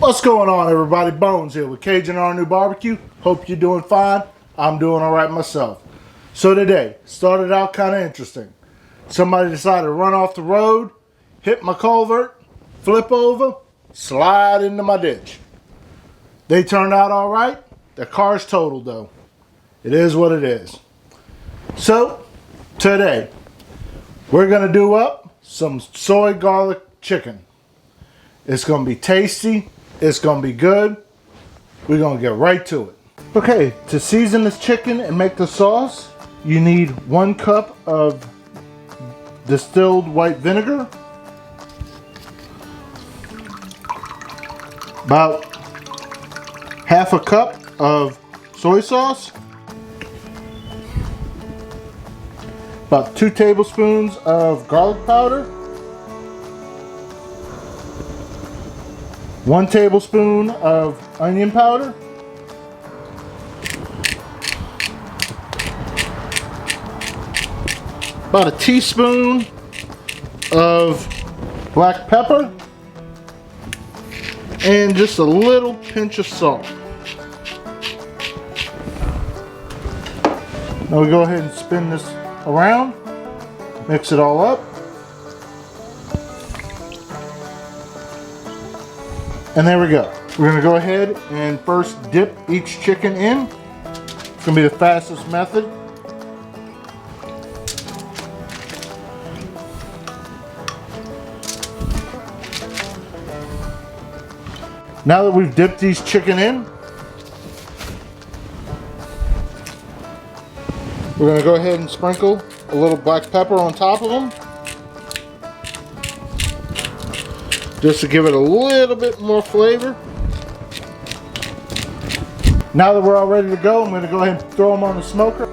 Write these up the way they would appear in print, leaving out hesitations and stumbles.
What's going on, everybody? Bones here with Cajun RNEWBBQ. Hope you're doing fine. I'm doing all right myself. So today, started out kind of interesting. Somebody decided to run off the road, hit my culvert, flip over, slide into my ditch. They turned out all right. Their car's totaled though. It is what it is. So today, we're gonna do up some soy garlic chicken. It's gonna be tasty. It's gonna be good. We're gonna get right to it. Okay, to season this chicken and make the sauce, you need 1 cup of distilled white vinegar, about half a cup of soy sauce, about 2 tablespoons of garlic powder, 1 tablespoon of onion powder, about a teaspoon of black pepper, and just a little pinch of salt. Now we go ahead and spin this around, mix it all up. And there we go. We're gonna go ahead and first dip each chicken in. It's gonna be the fastest method. Now that we've dipped these chicken in, we're gonna go ahead and sprinkle a little black pepper on top of them, just to give it a little bit more flavor. Now that we're all ready to go, I'm going to go ahead and throw them on the smoker.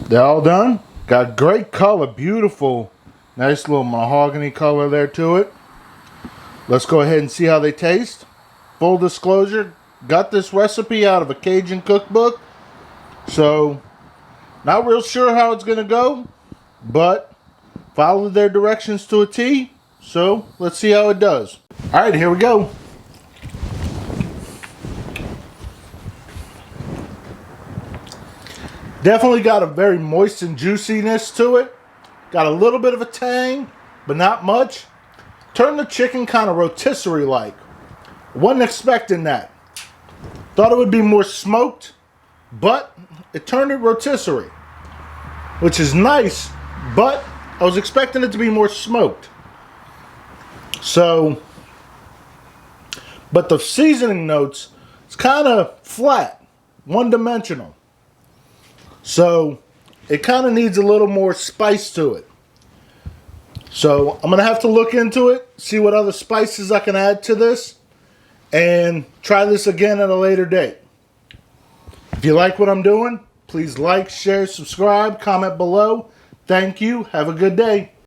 They're all done. Got great color, beautiful, nice little mahogany color there to it. Let's go ahead and see how they taste. Full disclosure, got this recipe out of a Cajun cookbook, so not real sure how it's gonna go, but followed their directions to a T, so let's see how it does. All right, here we go. Definitely got a very moist and juiciness to it. Got a little bit of a tang, but not much. Turned the chicken kind of rotisserie-like. Wasn't expecting that. Thought it would be more smoked, but it turned it rotisserie, which is nice, but I was expecting it to be more smoked. So, but the seasoning notes, it's kind of flat, one-dimensional. So, it kind of needs a little more spice to it. So, I'm going to have to look into it, see what other spices I can add to this, and try this again at a later date. If you like what I'm doing, please like, share, subscribe, comment below. Thank you. Have a good day.